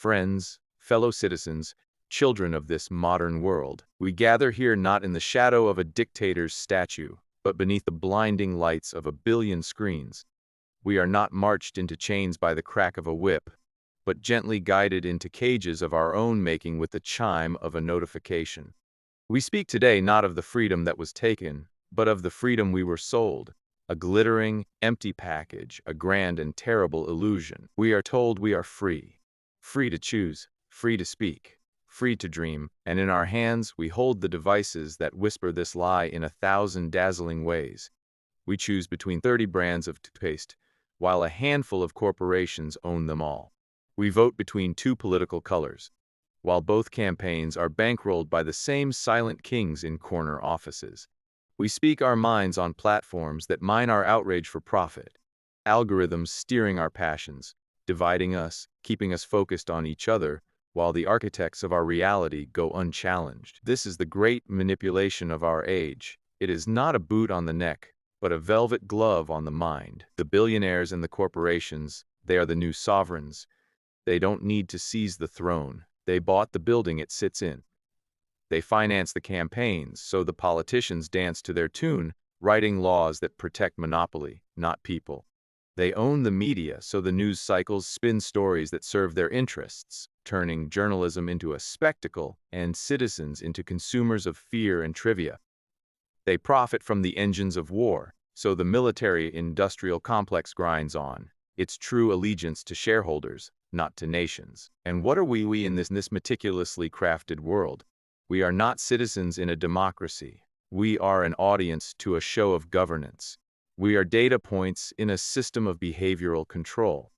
friends, fellow citizens, children of this modern world. We gather here not in the shadow of a dictator's statue, but beneath the blinding lights of a billion screens. We are not marched into chains by the crack of a whip, but gently guided into cages of our own making with the chime of a notification. We speak today not of the freedom that was taken, but of the freedom we were sold. A glittering, empty package, a grand and terrible illusion. We are told we are free. Free to choose, free to speak, free to dream, and in our hands we hold the devices that whisper this lie in 1,000 dazzling ways. We choose between 30 brands of toothpaste, while a handful of corporations own them all. We vote between two political colors, while both campaigns are bankrolled by the same silent kings in corner offices. We speak our minds on platforms that mine our outrage for profit, algorithms steering our passions, dividing us, keeping us focused on each other, while the architects of our reality go unchallenged. This is the great manipulation of our age. It is not a boot on the neck, but a velvet glove on the mind. The billionaires and the corporations, they are the new sovereigns. They don't need to seize the throne. They bought the building it sits in. They finance the campaigns, so the politicians dance to their tune, writing laws that protect monopoly, not people. They own the media, so the news cycles spin stories that serve their interests, turning journalism into a spectacle and citizens into consumers of fear and trivia. They profit from the engines of war, so the military-industrial complex grinds on, its true allegiance to shareholders, not to nations. And what are we in this meticulously crafted world? We are not citizens in a democracy. We are an audience to a show of governance. We are data points in a system of behavioral control.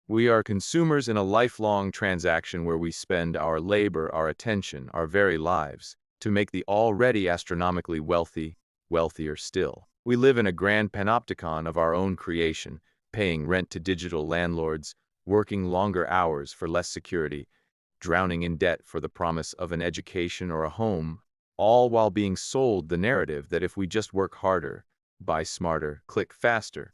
We are consumers in a lifelong transaction where we spend our labor, our attention, our very lives, to make the already astronomically wealthy wealthier still. We live in a grand panopticon of our own creation, paying rent to digital landlords, working longer hours for less security, drowning in debt for the promise of an education or a home, all while being sold the narrative that if we just work harder, buy smarter, click faster,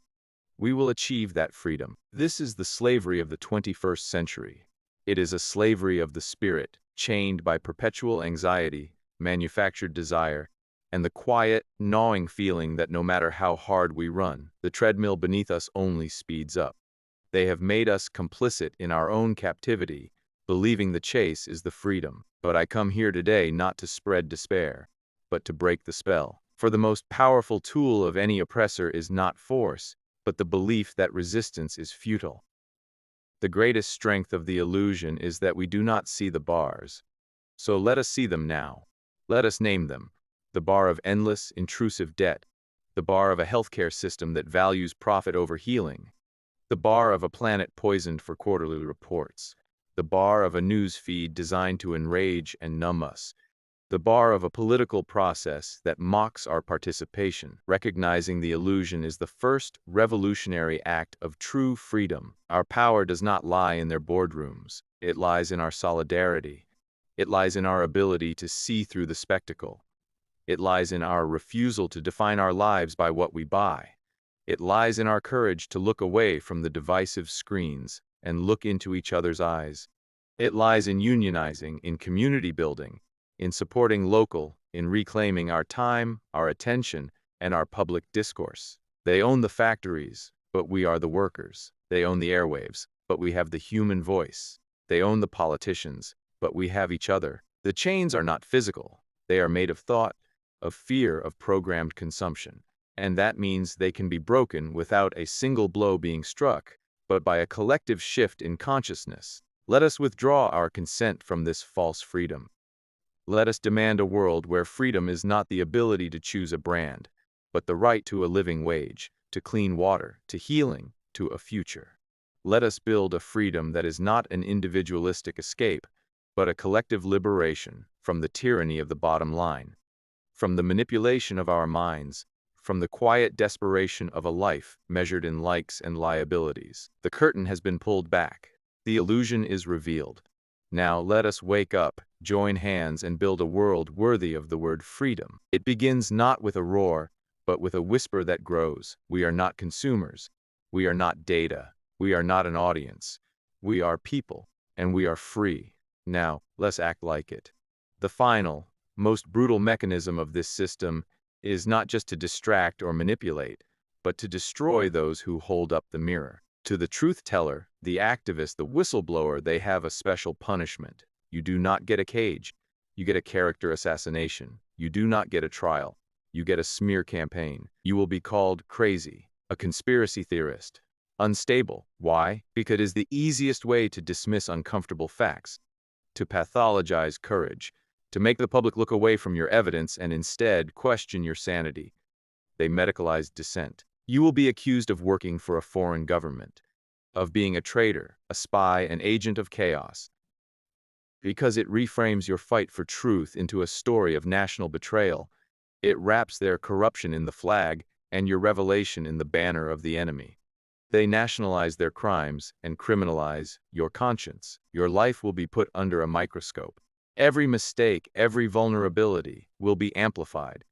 we will achieve that freedom. This is the slavery of the 21st century. It is a slavery of the spirit, chained by perpetual anxiety, manufactured desire, and the quiet, gnawing feeling that no matter how hard we run, the treadmill beneath us only speeds up. They have made us complicit in our own captivity, believing the chase is the freedom. But I come here today not to spread despair, but to break the spell. For the most powerful tool of any oppressor is not force, but the belief that resistance is futile. The greatest strength of the illusion is that we do not see the bars. So let us see them now. Let us name them. The bar of endless, intrusive debt. The bar of a healthcare system that values profit over healing. The bar of a planet poisoned for quarterly reports. The bar of a news feed designed to enrage and numb us. The bar of a political process that mocks our participation. Recognizing the illusion is the first revolutionary act of true freedom. Our power does not lie in their boardrooms. It lies in our solidarity. It lies in our ability to see through the spectacle. It lies in our refusal to define our lives by what we buy. It lies in our courage to look away from the divisive screens and look into each other's eyes. It lies in unionizing, in community building, in supporting local, in reclaiming our time, our attention, and our public discourse. They own the factories, but we are the workers. They own the airwaves, but we have the human voice. They own the politicians, but we have each other. The chains are not physical. They are made of thought, of fear, of programmed consumption. And that means they can be broken without a single blow being struck, but by a collective shift in consciousness. Let us withdraw our consent from this false freedom. Let us demand a world where freedom is not the ability to choose a brand, but the right to a living wage, to clean water, to healing, to a future. Let us build a freedom that is not an individualistic escape, but a collective liberation from the tyranny of the bottom line, from the manipulation of our minds, from the quiet desperation of a life measured in likes and liabilities. The curtain has been pulled back. The illusion is revealed. Now let us wake up, join hands, and build a world worthy of the word freedom. It begins not with a roar, but with a whisper that grows. We are not consumers. We are not data. We are not an audience. We are people. and we are free. Now, let's act like it. The final, most brutal mechanism of this system is not just to distract or manipulate, but to destroy those who hold up the mirror. To the truth teller, the activist, the whistleblower, they have a special punishment. You do not get a cage. You get a character assassination. You do not get a trial. You get a smear campaign. You will be called crazy, a conspiracy theorist, unstable. Why? Because it is the easiest way to dismiss uncomfortable facts, to pathologize courage, to make the public look away from your evidence and instead question your sanity. They medicalize dissent. You will be accused of working for a foreign government, of being a traitor, a spy, an agent of chaos, because it reframes your fight for truth into a story of national betrayal. It wraps their corruption in the flag and your revelation in the banner of the enemy. They nationalize their crimes and criminalize your conscience. Your life will be put under a microscope. Every mistake, every vulnerability will be amplified.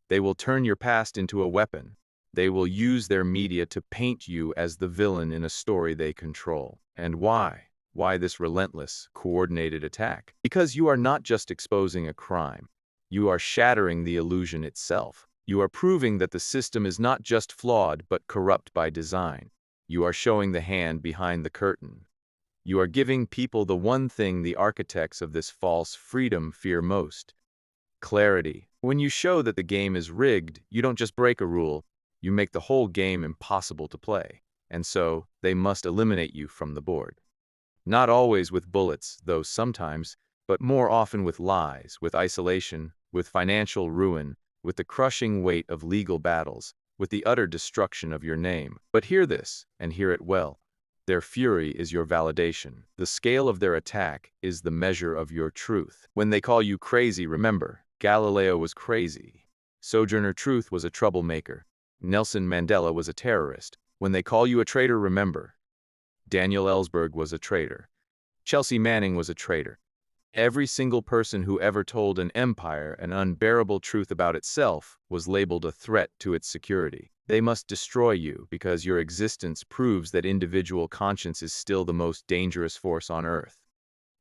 They will turn your past into a weapon. They will use their media to paint you as the villain in a story they control. And why? Why this relentless, coordinated attack? Because you are not just exposing a crime. You are shattering the illusion itself. You are proving that the system is not just flawed but corrupt by design. You are showing the hand behind the curtain. You are giving people the one thing the architects of this false freedom fear most: clarity. When you show that the game is rigged, you don't just break a rule, you make the whole game impossible to play. And so, they must eliminate you from the board. Not always with bullets, though sometimes, but more often with lies, with isolation, with financial ruin, with the crushing weight of legal battles, with the utter destruction of your name. But hear this, and hear it well. Their fury is your validation. The scale of their attack is the measure of your truth. When they call you crazy, remember, Galileo was crazy. Sojourner Truth was a troublemaker. Nelson Mandela was a terrorist. When they call you a traitor, remember, Daniel Ellsberg was a traitor. Chelsea Manning was a traitor. Every single person who ever told an empire an unbearable truth about itself was labeled a threat to its security. They must destroy you because your existence proves that individual conscience is still the most dangerous force on Earth.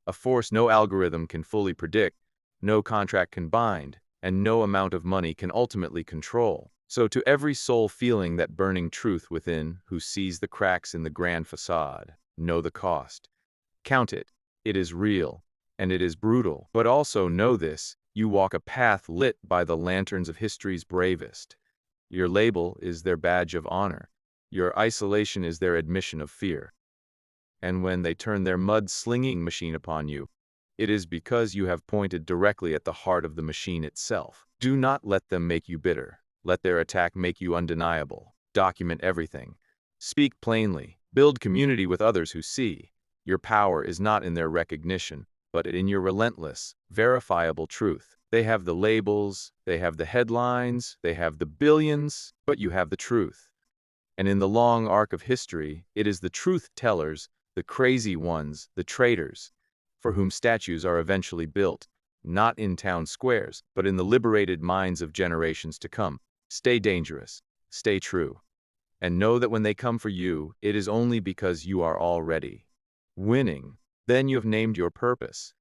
A force no algorithm can fully predict, no contract can bind, and no amount of money can ultimately control. So to every soul feeling that burning truth within, who sees the cracks in the grand facade, know the cost. Count it. It is real, and it is brutal. But also know this: you walk a path lit by the lanterns of history's bravest. Your label is their badge of honor. Your isolation is their admission of fear. And when they turn their mud-slinging machine upon you, it is because you have pointed directly at the heart of the machine itself. Do not let them make you bitter. Let their attack make you undeniable. Document everything. Speak plainly. Build community with others who see. Your power is not in their recognition, but in your relentless, verifiable truth. They have the labels, they have the headlines, they have the billions, but you have the truth. And in the long arc of history, it is the truth tellers, the crazy ones, the traitors, for whom statues are eventually built, not in town squares, but in the liberated minds of generations to come. Stay dangerous, stay true, and know that when they come for you, it is only because you are already winning. Then you have named your purpose,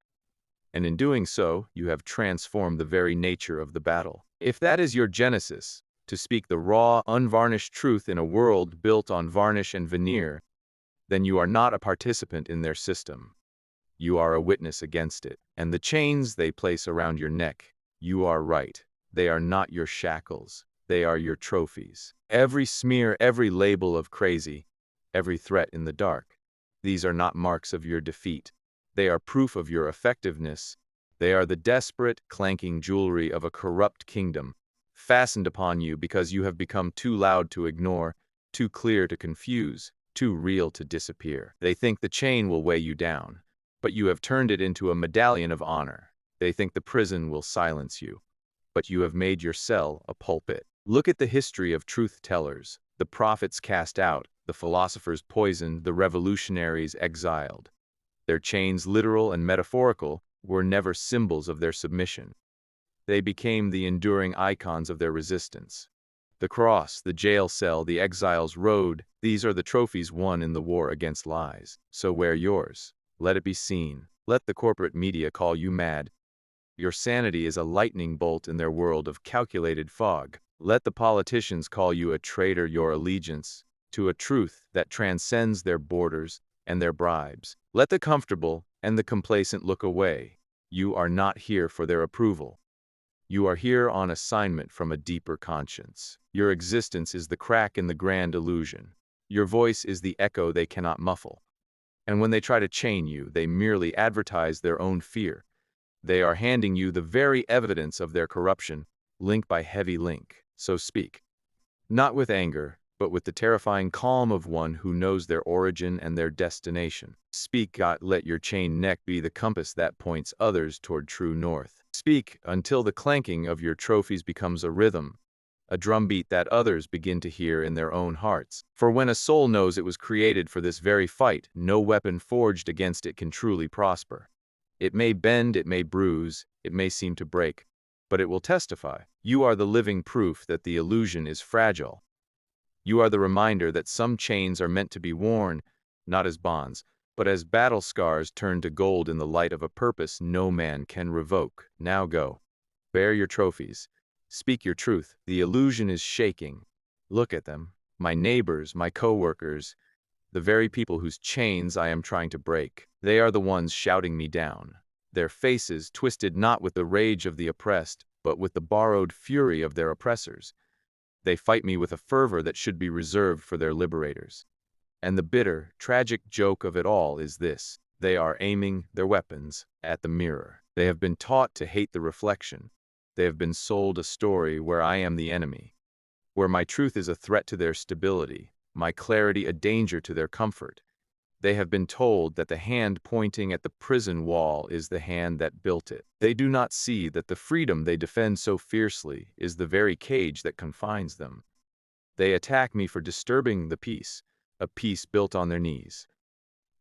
and in doing so, you have transformed the very nature of the battle. If that is your genesis, to speak the raw, unvarnished truth in a world built on varnish and veneer, then you are not a participant in their system. You are a witness against it. And the chains they place around your neck, you are right. They are not your shackles. They are your trophies. Every smear, every label of crazy, every threat in the dark, these are not marks of your defeat. They are proof of your effectiveness. They are the desperate, clanking jewelry of a corrupt kingdom, fastened upon you because you have become too loud to ignore, too clear to confuse, too real to disappear. They think the chain will weigh you down, but you have turned it into a medallion of honor. They think the prison will silence you, but you have made your cell a pulpit. Look at the history of truth tellers. The prophets cast out, the philosophers poisoned, the revolutionaries exiled. Their chains, literal and metaphorical, were never symbols of their submission. They became the enduring icons of their resistance. The cross, the jail cell, the exile's road, these are the trophies won in the war against lies. So wear yours. Let it be seen. Let the corporate media call you mad. Your sanity is a lightning bolt in their world of calculated fog. Let the politicians call you a traitor, your allegiance to a truth that transcends their borders and their bribes. Let the comfortable and the complacent look away. You are not here for their approval. You are here on assignment from a deeper conscience. Your existence is the crack in the grand illusion. Your voice is the echo they cannot muffle. And when they try to chain you, they merely advertise their own fear. They are handing you the very evidence of their corruption, link by heavy link. So speak. Not with anger, but with the terrifying calm of one who knows their origin and their destination. Speak, God, let your chain neck be the compass that points others toward true north. Speak until the clanking of your trophies becomes a rhythm, a drumbeat that others begin to hear in their own hearts. For when a soul knows it was created for this very fight, no weapon forged against it can truly prosper. It may bend, it may bruise, it may seem to break, but it will testify. You are the living proof that the illusion is fragile. You are the reminder that some chains are meant to be worn, not as bonds, but as battle scars turned to gold in the light of a purpose no man can revoke. Now go. Bear your trophies. Speak your truth. The illusion is shaking. Look at them. My neighbors, my co-workers, the very people whose chains I am trying to break. They are the ones shouting me down. Their faces twisted not with the rage of the oppressed, but with the borrowed fury of their oppressors. They fight me with a fervor that should be reserved for their liberators. And the bitter, tragic joke of it all is this: they are aiming their weapons at the mirror. They have been taught to hate the reflection. They have been sold a story where I am the enemy, where my truth is a threat to their stability, my clarity a danger to their comfort. They have been told that the hand pointing at the prison wall is the hand that built it. They do not see that the freedom they defend so fiercely is the very cage that confines them. They attack me for disturbing the peace, a peace built on their knees.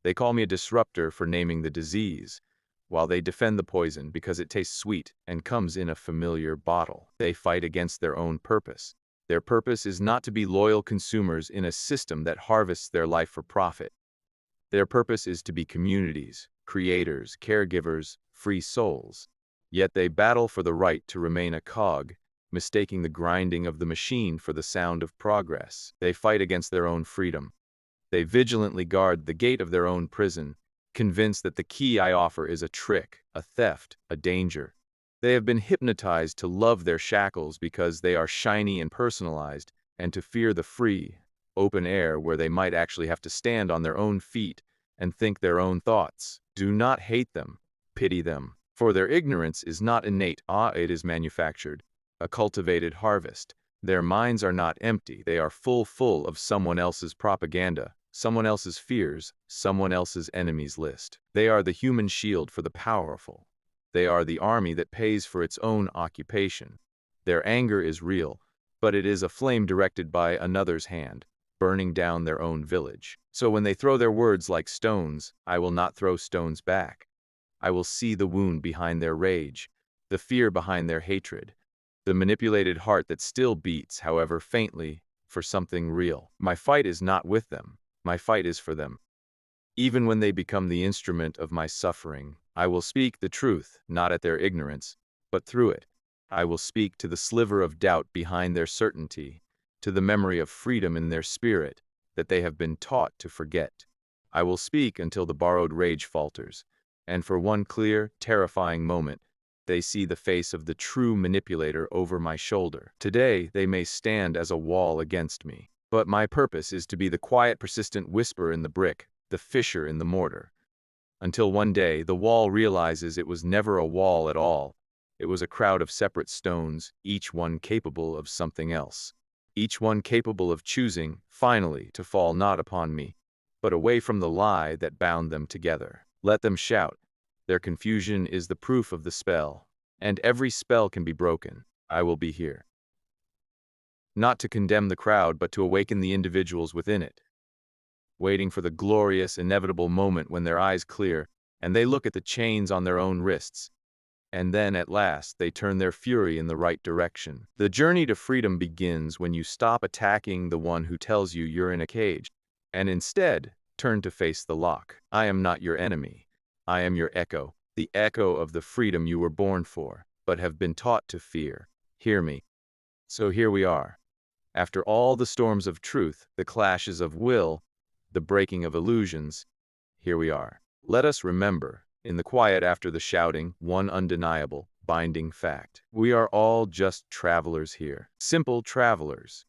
They call me a disruptor for naming the disease, while they defend the poison because it tastes sweet and comes in a familiar bottle. They fight against their own purpose. Their purpose is not to be loyal consumers in a system that harvests their life for profit. Their purpose is to be communities, creators, caregivers, free souls. Yet they battle for the right to remain a cog, mistaking the grinding of the machine for the sound of progress. They fight against their own freedom. They vigilantly guard the gate of their own prison, convinced that the key I offer is a trick, a theft, a danger. They have been hypnotized to love their shackles because they are shiny and personalized, and to fear the free, open air where they might actually have to stand on their own feet and think their own thoughts. Do not hate them, pity them, for their ignorance is not innate, it is manufactured, a cultivated harvest. Their minds are not empty, they are full of someone else's propaganda, someone else's fears, someone else's enemies list. They are the human shield for the powerful. They are the army that pays for its own occupation. Their anger is real, but it is a flame directed by another's hand, burning down their own village. So when they throw their words like stones, I will not throw stones back. I will see the wound behind their rage, the fear behind their hatred, the manipulated heart that still beats, however faintly, for something real. My fight is not with them. My fight is for them. Even when they become the instrument of my suffering, I will speak the truth, not at their ignorance, but through it. I will speak to the sliver of doubt behind their certainty, to the memory of freedom in their spirit that they have been taught to forget. I will speak until the borrowed rage falters, and for one clear, terrifying moment, they see the face of the true manipulator over my shoulder. Today, they may stand as a wall against me, but my purpose is to be the quiet, persistent whisper in the brick, the fissure in the mortar. Until one day, the wall realizes it was never a wall at all. It was a crowd of separate stones, each one capable of something else. Each one capable of choosing, finally, to fall not upon me, but away from the lie that bound them together. Let them shout. Their confusion is the proof of the spell, and every spell can be broken. I will be here. Not to condemn the crowd, but to awaken the individuals within it. Waiting for the glorious, inevitable moment when their eyes clear, and they look at the chains on their own wrists. And then, at last, they turn their fury in the right direction. The journey to freedom begins when you stop attacking the one who tells you you're in a cage, and instead, turn to face the lock. I am not your enemy. I am your echo, the echo of the freedom you were born for, but have been taught to fear. Hear me. So here we are. After all the storms of truth, the clashes of will, the breaking of illusions, here we are. Let us remember, in the quiet after the shouting, one undeniable, binding fact. We are all just travelers here. Simple travelers.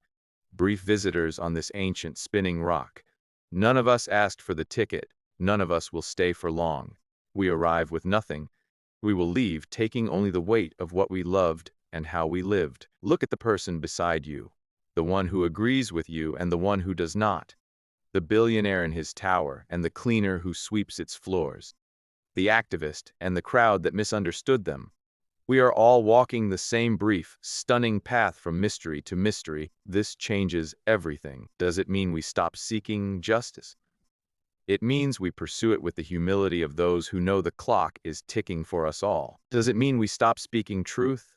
Brief visitors on this ancient spinning rock. None of us asked for the ticket. None of us will stay for long. We arrive with nothing. We will leave taking only the weight of what we loved and how we lived. Look at the person beside you, the one who agrees with you and the one who does not, the billionaire in his tower and the cleaner who sweeps its floors, the activist and the crowd that misunderstood them. We are all walking the same brief, stunning path from mystery to mystery. This changes everything. Does it mean we stop seeking justice? It means we pursue it with the humility of those who know the clock is ticking for us all. Does it mean we stop speaking truth?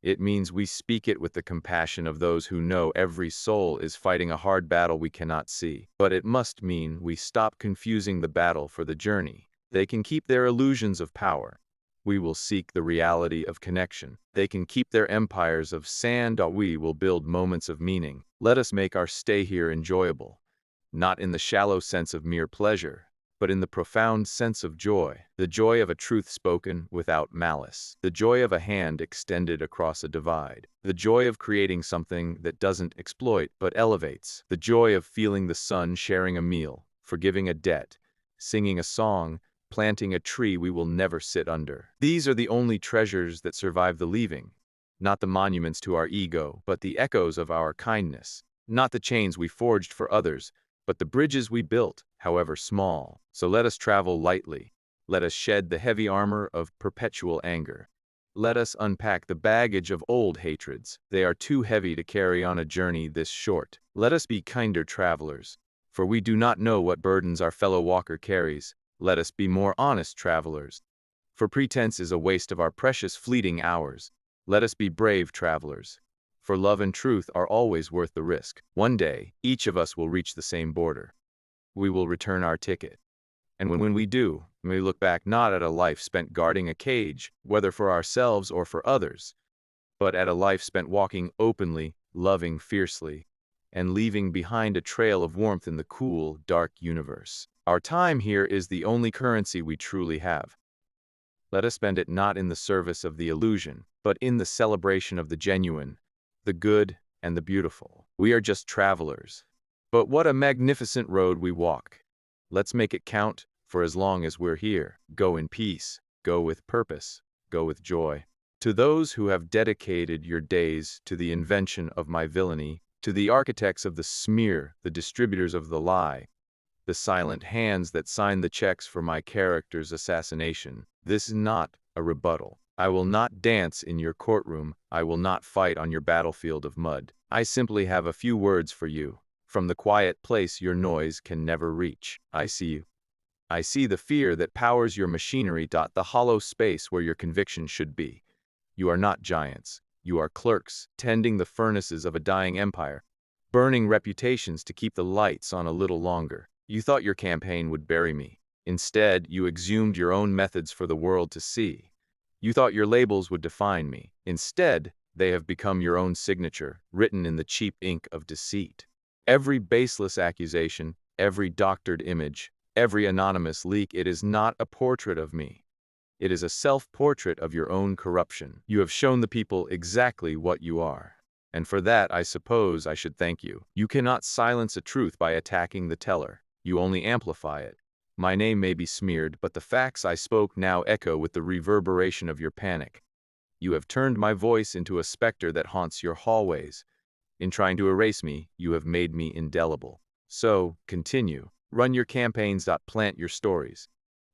It means we speak it with the compassion of those who know every soul is fighting a hard battle we cannot see. But it must mean we stop confusing the battle for the journey. They can keep their illusions of power. We will seek the reality of connection. They can keep their empires of sand. We will build moments of meaning. Let us make our stay here enjoyable. Not in the shallow sense of mere pleasure, but in the profound sense of joy. The joy of a truth spoken without malice. The joy of a hand extended across a divide. The joy of creating something that doesn't exploit but elevates. The joy of feeling the sun, sharing a meal, forgiving a debt, singing a song, planting a tree we will never sit under. These are the only treasures that survive the leaving. Not the monuments to our ego, but the echoes of our kindness. Not the chains we forged for others, but the bridges we built, however small. So let us travel lightly. Let us shed the heavy armor of perpetual anger. Let us unpack the baggage of old hatreds. They are too heavy to carry on a journey this short. Let us be kinder travelers, for we do not know what burdens our fellow walker carries. Let us be more honest travelers, for pretense is a waste of our precious fleeting hours. Let us be brave travelers, for love and truth are always worth the risk. One day, each of us will reach the same border. We will return our ticket. And when we do, we look back not at a life spent guarding a cage, whether for ourselves or for others, but at a life spent walking openly, loving fiercely, and leaving behind a trail of warmth in the cool, dark universe. Our time here is the only currency we truly have. Let us spend it not in the service of the illusion, but in the celebration of the genuine, the good, and the beautiful. We are just travelers. But what a magnificent road we walk. Let's make it count for as long as we're here. Go in peace, go with purpose, go with joy. To those who have dedicated your days to the invention of my villainy, to the architects of the smear, the distributors of the lie, the silent hands that sign the checks for my character's assassination, this is not a rebuttal. I will not dance in your courtroom. I will not fight on your battlefield of mud. I simply have a few words for you. From the quiet place your noise can never reach, I see you. I see the fear that powers your machinery. The hollow space where your conviction should be. You are not giants. You are clerks, tending the furnaces of a dying empire, burning reputations to keep the lights on a little longer. You thought your campaign would bury me. Instead, you exhumed your own methods for the world to see. You thought your labels would define me. Instead, they have become your own signature, written in the cheap ink of deceit. Every baseless accusation, every doctored image, every anonymous leak, it is not a portrait of me. It is a self-portrait of your own corruption. You have shown the people exactly what you are. And for that, I suppose I should thank you. You cannot silence a truth by attacking the teller. You only amplify it. My name may be smeared, but the facts I spoke now echo with the reverberation of your panic. You have turned my voice into a specter that haunts your hallways. In trying to erase me, you have made me indelible. So, continue. Run your campaigns. Plant your stories.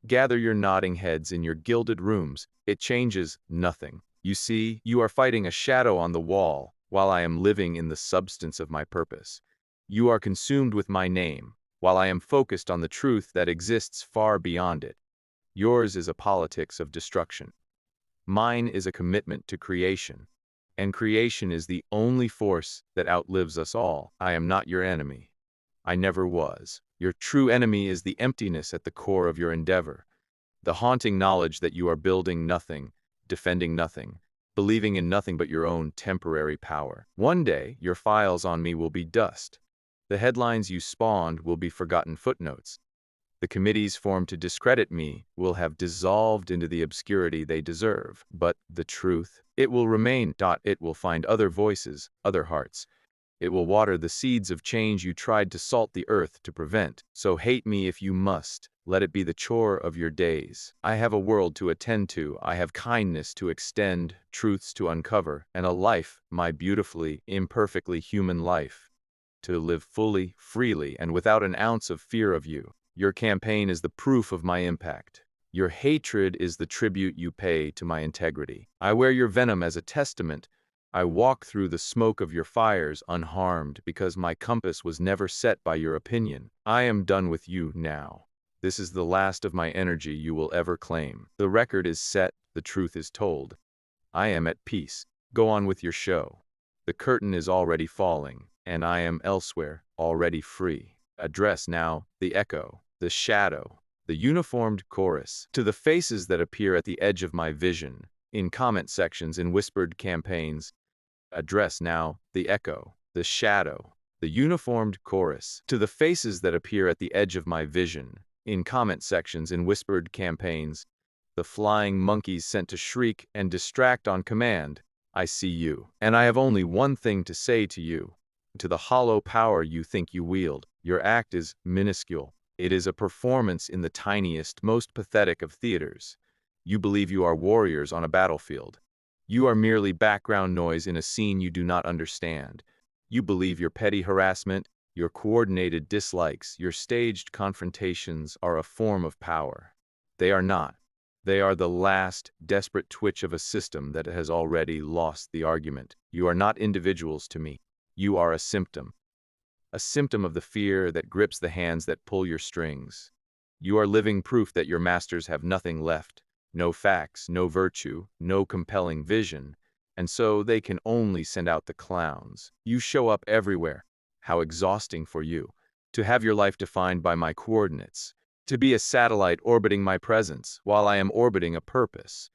Gather your nodding heads in your gilded rooms. It changes nothing. You see, you are fighting a shadow on the wall, while I am living in the substance of my purpose. You are consumed with my name, while I am focused on the truth that exists far beyond it. Yours is a politics of destruction. Mine is a commitment to creation. And creation is the only force that outlives us all. I am not your enemy. I never was. Your true enemy is the emptiness at the core of your endeavor. The haunting knowledge that you are building nothing, defending nothing, believing in nothing but your own temporary power. One day, your files on me will be dust. The headlines you spawned will be forgotten footnotes. The committees formed to discredit me will have dissolved into the obscurity they deserve. But the truth, it will remain. It will find other voices, other hearts. It will water the seeds of change you tried to salt the earth to prevent. So hate me if you must. Let it be the chore of your days. I have a world to attend to. I have kindness to extend, truths to uncover, and a life, my beautifully, imperfectly human life, to live fully, freely, and without an ounce of fear of you. Your campaign is the proof of my impact. Your hatred is the tribute you pay to my integrity. I wear your venom as a testament. I walk through the smoke of your fires unharmed because my compass was never set by your opinion. I am done with you now. This is the last of my energy you will ever claim. The record is set, the truth is told. I am at peace. Go on with your show. The curtain is already falling, and I am elsewhere, already free. Address now the echo, the shadow, the uniformed chorus, to the faces that appear at the edge of my vision, in comment sections, in whispered campaigns. Address now the echo, the shadow, the uniformed chorus, to the faces that appear at the edge of my vision, in comment sections, in whispered campaigns. The flying monkeys sent to shriek and distract on command. I see you, and I have only one thing to say to you. To the hollow power you think you wield, your act is minuscule. It is a performance in the tiniest, most pathetic of theaters. You believe you are warriors on a battlefield. You are merely background noise in a scene you do not understand. You believe your petty harassment, your coordinated dislikes, your staged confrontations are a form of power. They are not. They are the last, desperate twitch of a system that has already lost the argument. You are not individuals to me. You are a symptom of the fear that grips the hands that pull your strings. You are living proof that your masters have nothing left, no facts, no virtue, no compelling vision, and so they can only send out the clowns. You show up everywhere. How exhausting for you, to have your life defined by my coordinates, to be a satellite orbiting my presence while I am orbiting a purpose.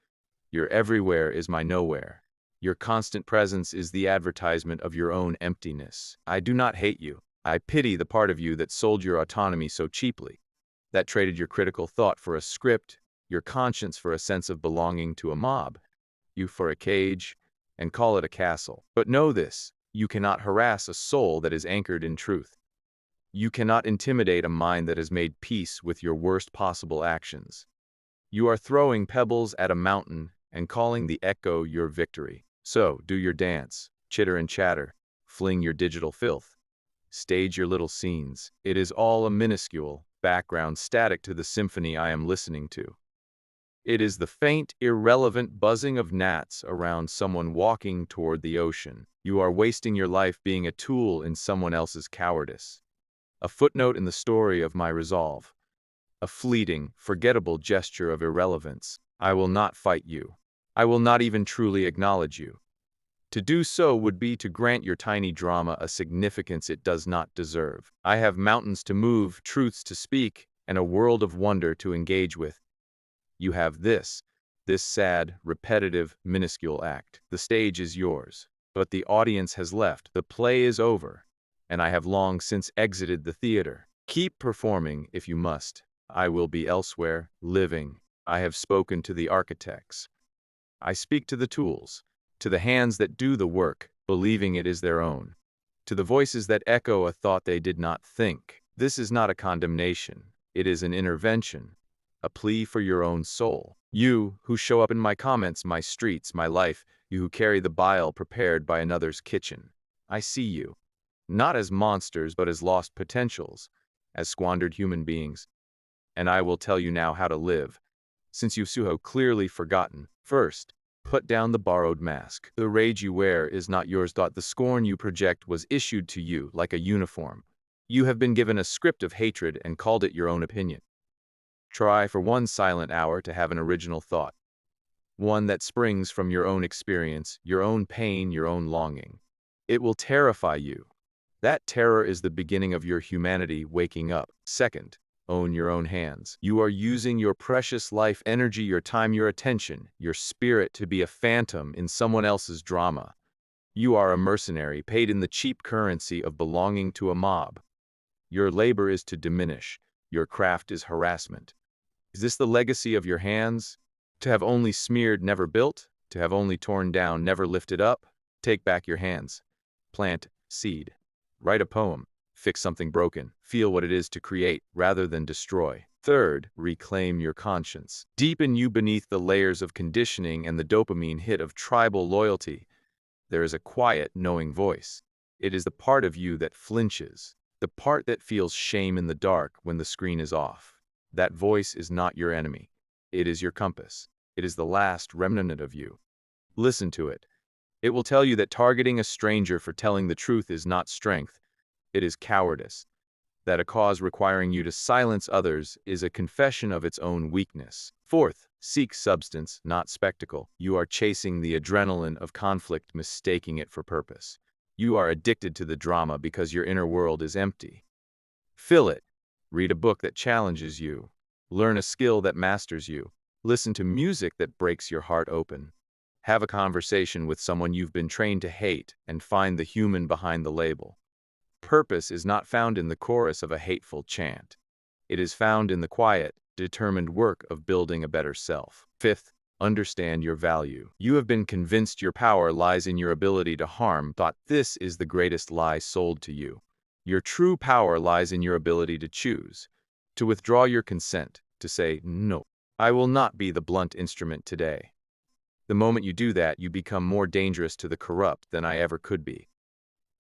Your everywhere is my nowhere. Your constant presence is the advertisement of your own emptiness. I do not hate you. I pity the part of you that sold your autonomy so cheaply, that traded your critical thought for a script, your conscience for a sense of belonging to a mob, you for a cage, and call it a castle. But know this, you cannot harass a soul that is anchored in truth. You cannot intimidate a mind that has made peace with your worst possible actions. You are throwing pebbles at a mountain and calling the echo your victory. So, do your dance, chitter and chatter, fling your digital filth. Stage your little scenes. It is all a minuscule background static to the symphony I am listening to. It is the faint, irrelevant buzzing of gnats around someone walking toward the ocean. You are wasting your life being a tool in someone else's cowardice. A footnote in the story of my resolve. A fleeting, forgettable gesture of irrelevance. I will not fight you. I will not even truly acknowledge you. To do so would be to grant your tiny drama a significance it does not deserve. I have mountains to move, truths to speak, and a world of wonder to engage with. You have this sad, repetitive, minuscule act. The stage is yours, but the audience has left. The play is over, and I have long since exited the theater. Keep performing if you must. I will be elsewhere, living. I have spoken to the architects. I speak to the tools, to the hands that do the work, believing it is their own, to the voices that echo a thought they did not think. This is not a condemnation. It is an intervention, a plea for your own soul. You, who show up in my comments, my streets, my life, you who carry the bile prepared by another's kitchen. I see you, not as monsters but as lost potentials, as squandered human beings. And I will tell you now how to live, since you've so clearly forgotten. First, put down the borrowed mask. The rage you wear is not yours. The scorn you project was issued to you like a uniform. You have been given a script of hatred and called it your own opinion. Try for one silent hour to have an original thought, one that springs from your own experience, your own pain, your own longing. It will terrify you. That terror is the beginning of your humanity waking up. Second, own your own hands. You are using your precious life energy, your time, your attention, your spirit to be a phantom in someone else's drama. You are a mercenary paid in the cheap currency of belonging to a mob. Your labor is to diminish. Your craft is harassment. Is this the legacy of your hands? To have only smeared, never built? To have only torn down, never lifted up? Take back your hands. Plant seed. Write a poem. Fix something broken. Feel what it is to create rather than destroy. Third, reclaim your conscience. Deepen you beneath the layers of conditioning and the dopamine hit of tribal loyalty. There is a quiet, knowing voice. It is the part of you that flinches, the part that feels shame in the dark when the screen is off. That voice is not your enemy. It is your compass. It is the last remnant of you. Listen to it. It will tell you that targeting a stranger for telling the truth is not strength. It is cowardice. That a cause requiring you to silence others is a confession of its own weakness. Fourth, seek substance, not spectacle. You are chasing the adrenaline of conflict, mistaking it for purpose. You are addicted to the drama because your inner world is empty. Fill it. Read a book that challenges you. Learn a skill that masters you. Listen to music that breaks your heart open. Have a conversation with someone you've been trained to hate and find the human behind the label. Purpose is not found in the chorus of a hateful chant. It is found in the quiet, determined work of building a better self. Fifth, understand your value. You have been convinced your power lies in your ability to harm. Thought this is the greatest lie sold to you. Your true power lies in your ability to choose, to withdraw your consent, to say, no, I will not be the blunt instrument today. The moment you do that, you become more dangerous to the corrupt than I ever could be.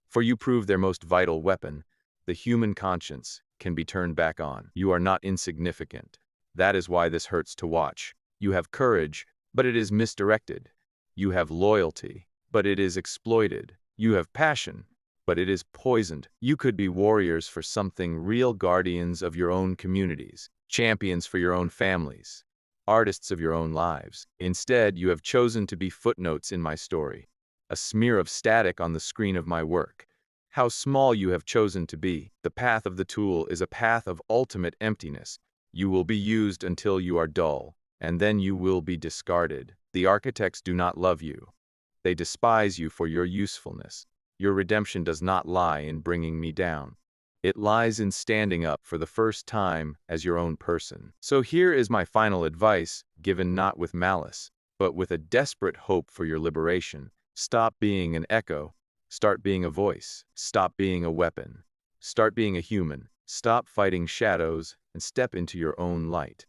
For you prove their most vital weapon, the human conscience, can be turned back on. You are not insignificant. That is why this hurts to watch. You have courage, but it is misdirected. You have loyalty, but it is exploited. You have passion, but it is poisoned. You could be warriors for something real, guardians of your own communities, champions for your own families, artists of your own lives. Instead, you have chosen to be footnotes in my story, a smear of static on the screen of my work. How small you have chosen to be. The path of the tool is a path of ultimate emptiness. You will be used until you are dull, and then you will be discarded. The architects do not love you. They despise you for your usefulness. Your redemption does not lie in bringing me down. It lies in standing up for the first time as your own person. So here is my final advice, given not with malice, but with a desperate hope for your liberation. Stop being an echo. Start being a voice. Stop being a weapon. Start being a human. Stop fighting shadows and step into your own light.